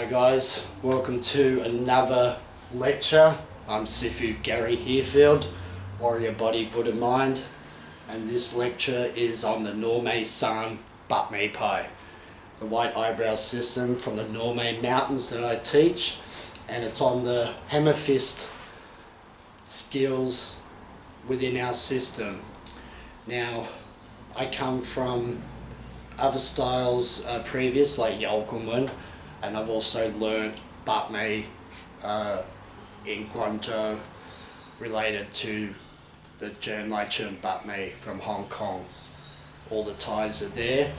Hi guys, welcome to another lecture. I'm Sifu Gary Herefield, Warrior Body Buddha Mind, and this lecture is on the Norme San Butt Me Pai, the white eyebrow system from the Norme Mountains that I teach, and it's on the hammer fist skills within our system. Now, I come from other styles previous, like Yolkumwen, and I've also learnt Butt Me in Guangzhou related to the German Butt Me from Hong Kong. All the ties are there.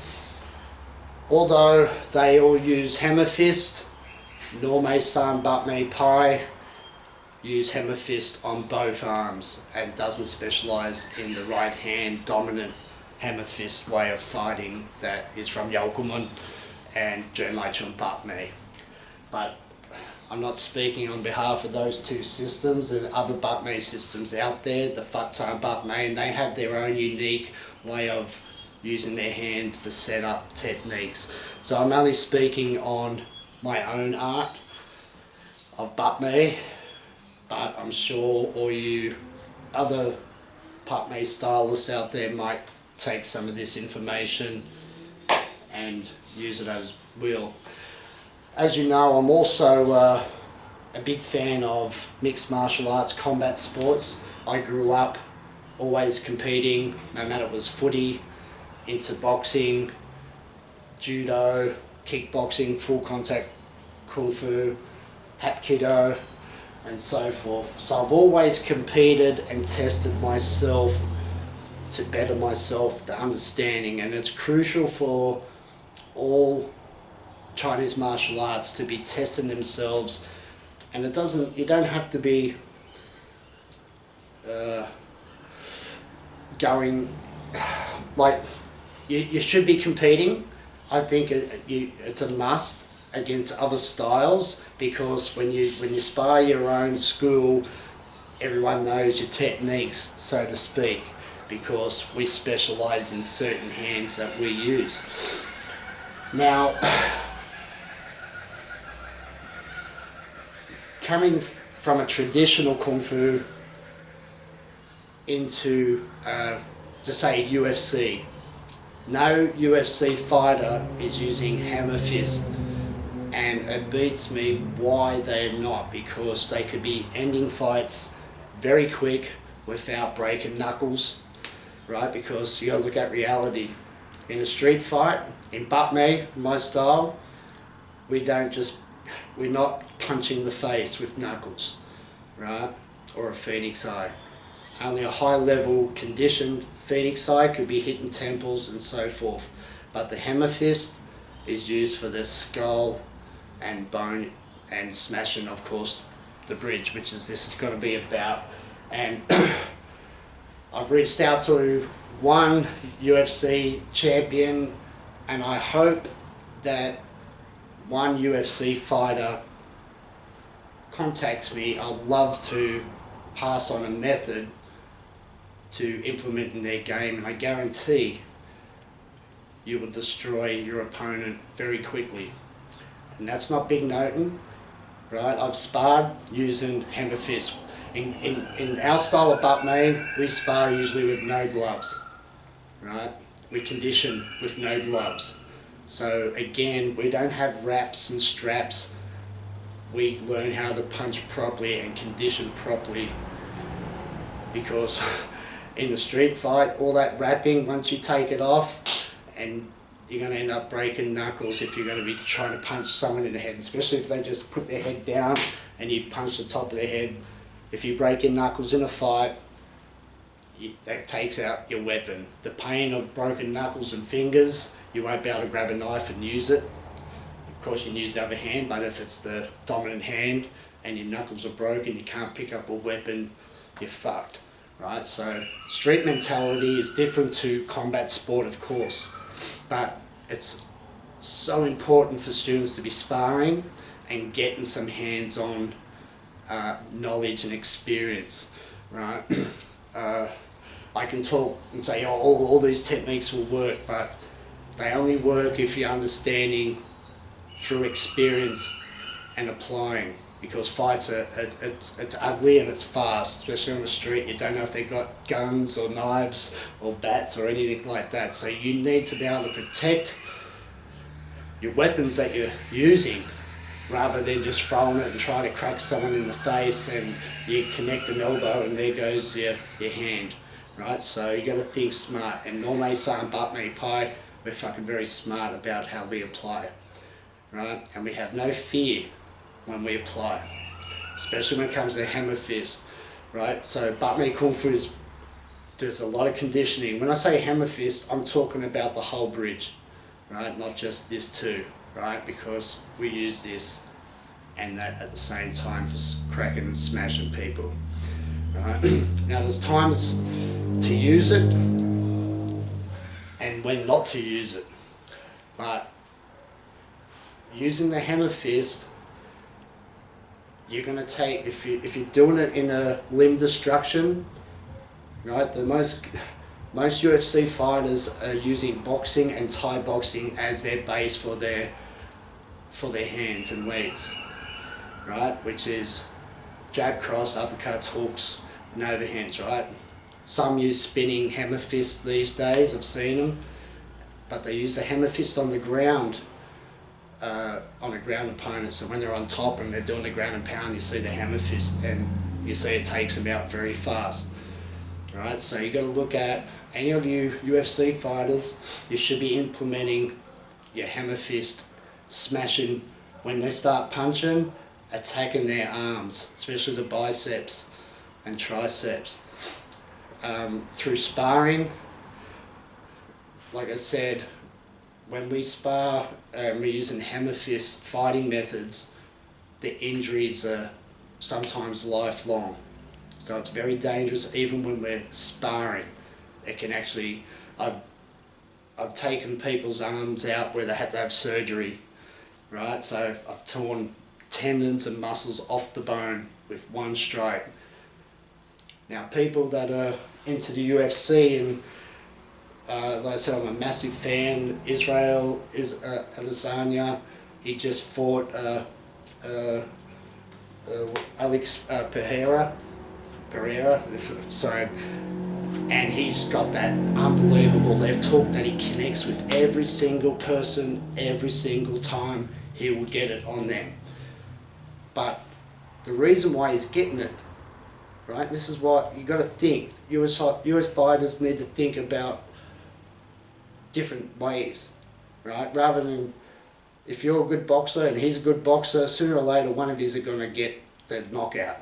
Although they all use hammer fist, Norme San Butt Me Pai use hammer fist on both arms and doesn't specialise in the right hand dominant hammer fist way of fighting that is from Yolkumwen and German Butt Me. But I'm not speaking on behalf of those two systems. There's other Butt Me systems out there, the Fatsan Butt Me, and they have their own unique way of using their hands to set up techniques. So I'm only speaking on my own art of Butt Me, but I'm sure all you other Butt Me stylists out there might take some of this information and use it as will. As you know, I'm also a big fan of mixed martial arts, combat sports. I grew up always competing, no matter it was footy, into boxing, judo, kickboxing, full contact kung fu, hapkido, and so forth. So I've always competed and tested myself to better myself, the understanding, and it's crucial for all Chinese martial arts to be testing themselves. And you don't have to be going like you should be competing. I think it's a must against other styles, because when you spar your own school, everyone knows your techniques, so to speak, because we specialize in certain hands that we use. Now, coming from a traditional kung fu into, to say, UFC, no UFC fighter is using hammer fist, and it beats me why they're not, because they could be ending fights very quick without breaking knuckles, right? Because you gotta look at reality. In a street fight, in Butt Me, my style, we're not punching the face with knuckles, right? Or a phoenix eye. Only a high level conditioned phoenix eye could be hitting temples and so forth. But the hammer fist is used for the skull and bone and smashing, of course, the bridge, which is this is going to be about. And I've reached out to one UFC champion, and I hope that one UFC fighter contacts me. I'd love to pass on a method to implement in their game, and I guarantee you will destroy your opponent very quickly. And that's not big noting, right? I've sparred using hammer fist. In our style of Butt Me, we spar usually with no gloves, right? We condition with no gloves. So again, we don't have wraps and straps. We learn how to punch properly and condition properly, because in the street fight, all that wrapping, once you take it off, and you're going to end up breaking knuckles if you're going to be trying to punch someone in the head, especially if they just put their head down and you punch the top of their head. If you break your knuckles in a fight, that takes out your weapon. The pain of broken knuckles and fingers, you won't be able to grab a knife and use it. Of course you can use the other hand, but if it's the dominant hand and your knuckles are broken, you can't pick up a weapon, you're fucked, right? So street mentality is different to combat sport, of course, but it's so important for students to be sparring and getting some hands-on knowledge and experience, right? I can talk and say, oh, all these techniques will work, but they only work if you're understanding through experience and applying, because fights it's ugly and it's fast, especially on the street. You don't know if they've got guns or knives or bats or anything like that. So you need to be able to protect your weapons that you're using, rather than just throwing it and trying to crack someone in the face and you connect an elbow and there goes your hand, right? So you got to think smart. And normally saying but me pie, we're fucking very smart about how we apply, right? And we have no fear when we apply, especially when it comes to hammer fist, right? So but me kung fu there's a lot of conditioning. When I say hammer fist, I'm talking about the whole bridge, right? Not just this too, right? Because we use this and that at the same time for cracking and smashing people, right? Now there's times to use it and when not to use it, but using the hammer fist, you're going to take, if you're doing it in a limb destruction, right? The most UFC fighters are using boxing and Thai boxing as their base for their hands and legs, right? Which is jab, cross, uppercuts, hooks, and overhands, right? Some use spinning hammer fist these days, I've seen them, but they use the hammer fist on the ground, on a ground opponent. So when they're on top and they're doing the ground and pound, you see the hammer fist and you see it takes them out very fast, right? So you got to look at, any of you UFC fighters, you should be implementing your hammer fist, smashing when they start punching, attacking their arms, especially the biceps and triceps. Through sparring, like I said, when we spar and we're using hammer fist fighting methods, the injuries are sometimes lifelong. So it's very dangerous even when we're sparring. It can actually, I've taken people's arms out where they had to have surgery, right? So I've torn tendons and muscles off the bone with one strike. Now people that are into the UFC, and like I said, I'm a massive fan. Israel is Adesanya. He just fought Alex Pereira, sorry, and he's got that unbelievable left hook that he connects with every single person, every single time he will get it on them. But the reason why he's getting it, right, this is what you got to think. US fighters need to think about different ways, right? Rather than, if you're a good boxer and he's a good boxer, sooner or later one of you are going to get the knockout,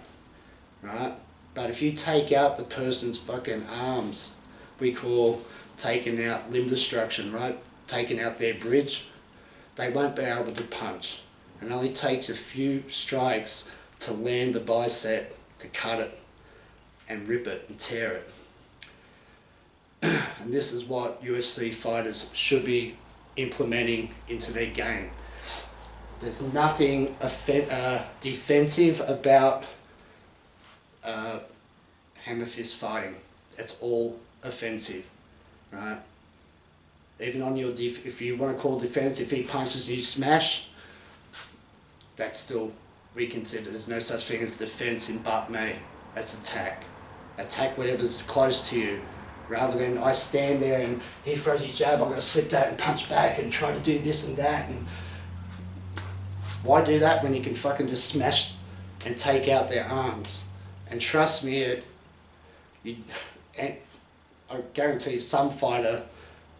right? But if you take out the person's fucking arms, we call taking out limb destruction, right? Taking out their bridge, they won't be able to punch. It only takes a few strikes to land the bicep, to cut it and rip it and tear it. And this is what UFC fighters should be implementing into their game. There's nothing defensive about hammer fist fighting. It's all offensive, right? Even on your if you want to call defense, if he punches you smash, that's still reconsidered. There's no such thing as defense in butt me. That's attack. Attack whatever's close to you. Rather than I stand there and he throws his jab, I'm going to slip that and punch back and try to do this and that. And why do that when you can fucking just smash and take out their arms? And trust me, and I guarantee some fighter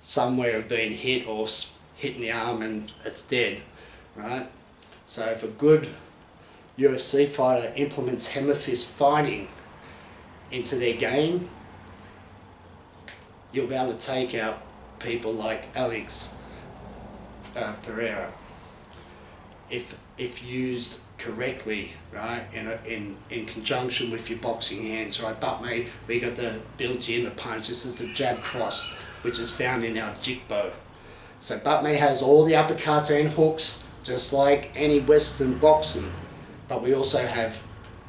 somewhere have been hit or hit in the arm and it's dead, right? So if a good UFC fighter implements hammer fist fighting into their game, you'll be able to take out people like Alex Pereira if used correctly, right? In conjunction with your boxing hands, right? But mate, we got the ability in the punch. This is the jab cross, which is found in our jikbo. So Buttme has all the uppercuts and hooks, just like any Western boxing. But we also have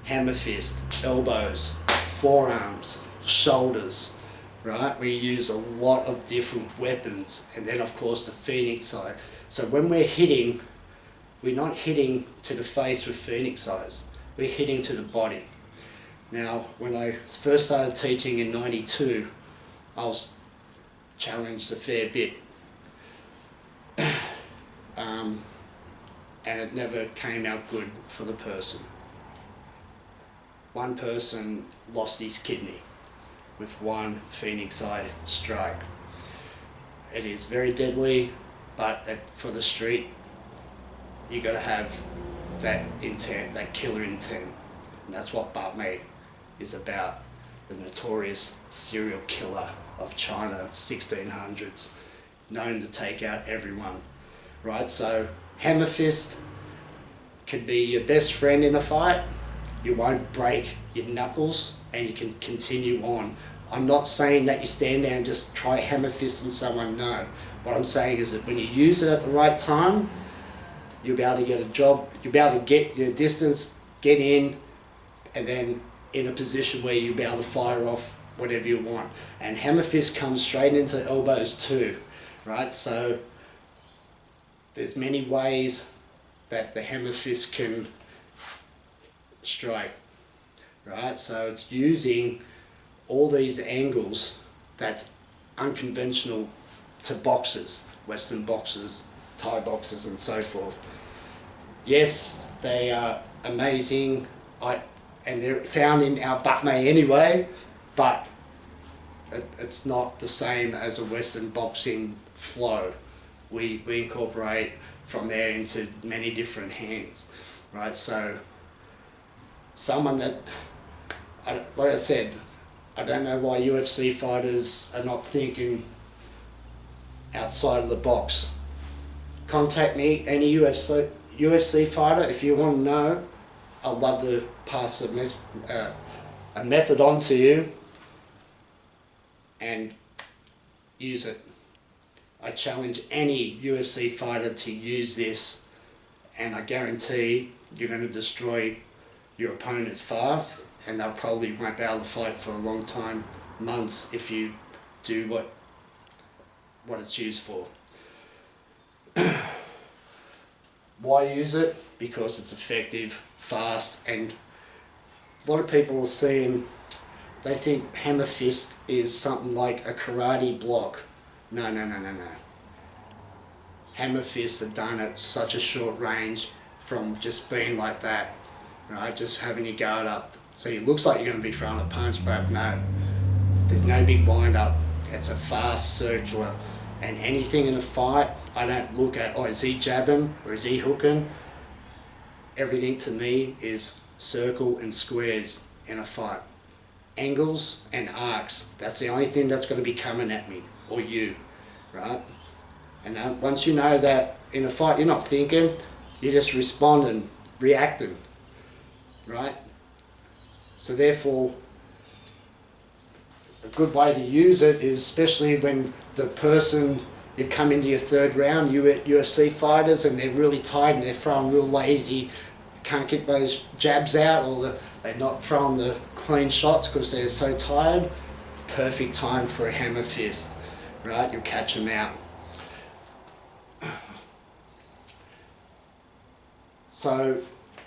hammer fist, elbows, forearms, shoulders, right? We use a lot of different weapons, and then of course the Phoenix side. So when we're hitting we're not hitting to the face with phoenix eyes, we're hitting to the body. Now, when I first started teaching in '92, I was challenged a fair bit. And it never came out good for the person. One person lost his kidney with one phoenix eye strike. It is very deadly, but for the street, you got to have that intent, that killer intent. And that's what Bap Mei is about, the notorious serial killer of China, 1600s, known to take out everyone, right? So hammer fist can be your best friend in a fight. You won't break your knuckles and you can continue on. I'm not saying that you stand there and just try hammer fisting someone, no. What I'm saying is that when you use it at the right time, you'll be able to get a job, you'll be able to get your distance, get in, and then in a position where you'll be able to fire off whatever you want. And hammer fist comes straight into elbows too, right? So there's many ways that the hammer fist can strike, right? So it's using all these angles that's unconventional to boxers, Western boxers, Thai boxers and so forth. Yes, they are amazing, and they're found in our Bap Mei anyway, but it's not the same as a Western boxing flow. We incorporate from there into many different hands, right? So someone that, like I said, I don't know why UFC fighters are not thinking outside of the box. Contact me, any UFC fighter, if you want to know. I'd love to pass a method on to you and use it. I challenge any UFC fighter to use this, and I guarantee you're going to destroy your opponents fast, and they'll probably won't be able to fight for a long time, months, if you do what it's used for. Why use it? Because it's effective, fast, and a lot of people are seeing, they think hammer fist is something like a karate block. No. Hammer fists are done at such a short range from just being like that, right? Just having your guard up. So it looks like you're going to be throwing a punch, but no. There's no big wind up. It's a fast circular. And anything in a fight, I don't look at, oh, is he jabbing or is he hooking? Everything to me is circle and squares in a fight. Angles and arcs, that's the only thing that's going to be coming at me, or you, right? And once you know that in a fight you're not thinking, you're just responding, reacting, right? So therefore, a good way to use it is, especially when the person, you've come into your third round, UFC fighters, and they're really tired and they're throwing real lazy, can't get those jabs out, or they're not throwing the clean shots because they're so tired. Perfect time for a hammer fist, right? You'll catch them out. So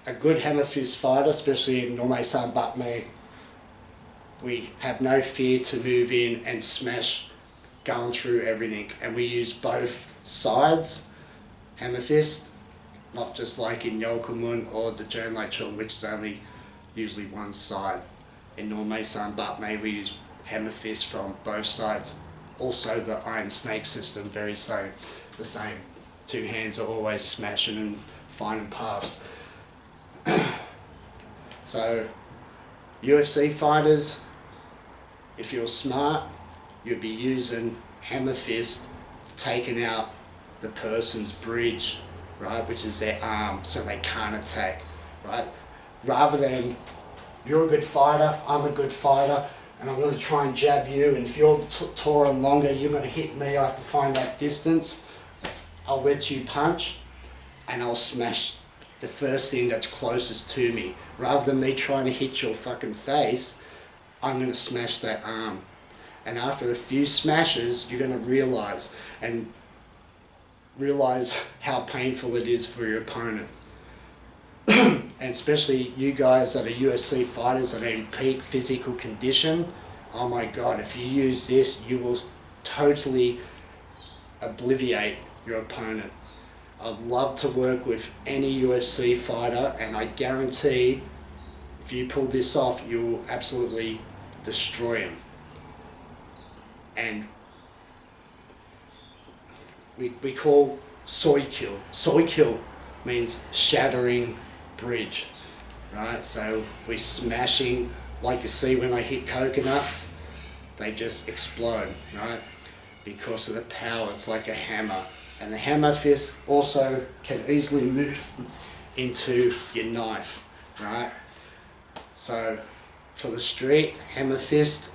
a good hammer fist fighter, especially in Norme-san Bap Mei, we have no fear to move in and smash, going through everything, and we use both sides, hammer fist, not just like in Yokomun or the Jern Lai Chun, which is only usually one side. In Norme-san Bap Mei, we use hammer fist from both sides. Also the iron snake system, the same. Two hands are always smashing and finding paths. So UFC fighters, if you're smart, you'll be using hammer fist, taking out the person's bridge, right, which is their arm, so they can't attack, right? Rather than, you're a good fighter, I'm a good fighter, and I'm going to try and jab you, and if you're taller and longer, you're going to hit me, I have to find that distance. I'll let you punch, and I'll smash the first thing that's closest to me. Rather than me trying to hit your fucking face, I'm going to smash that arm. And after a few smashes, you're going to realize, and realize how painful it is for your opponent. And especially you guys that are UFC fighters that are in peak physical condition, oh my God, if you use this, you will totally obliviate your opponent. I'd love to work with any UFC fighter, and I guarantee if you pull this off, you will absolutely destroy him. And we call soy kill. Soy kill means shattering bridge, right? So we're smashing, like you see when I hit coconuts, they just explode, right? Because of the power, it's like a hammer. And the hammer fist also can easily move into your knife, right? So for the street, hammer fist,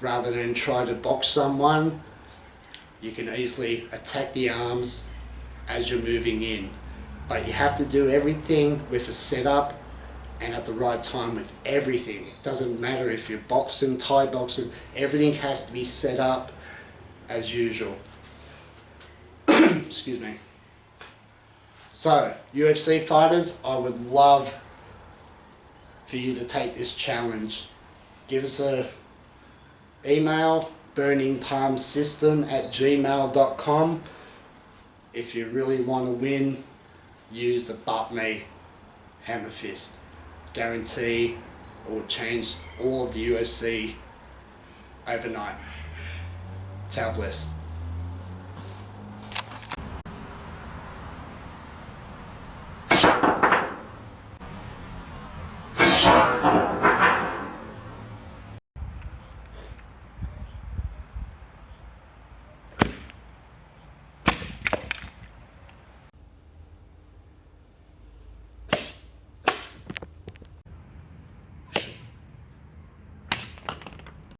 rather than try to box someone, you can easily attack the arms as you're moving in. But you have to do everything with a setup and at the right time with everything. It doesn't matter if you're boxing, Thai boxing, everything has to be set up as usual. Excuse me. So, UFC fighters, I would love for you to take this challenge. Give us a email, burningpalmsystem@gmail.com. If you really want to win, use the butt me hammer fist. Guarantee it will change all of the UFC overnight. Ciao, bless.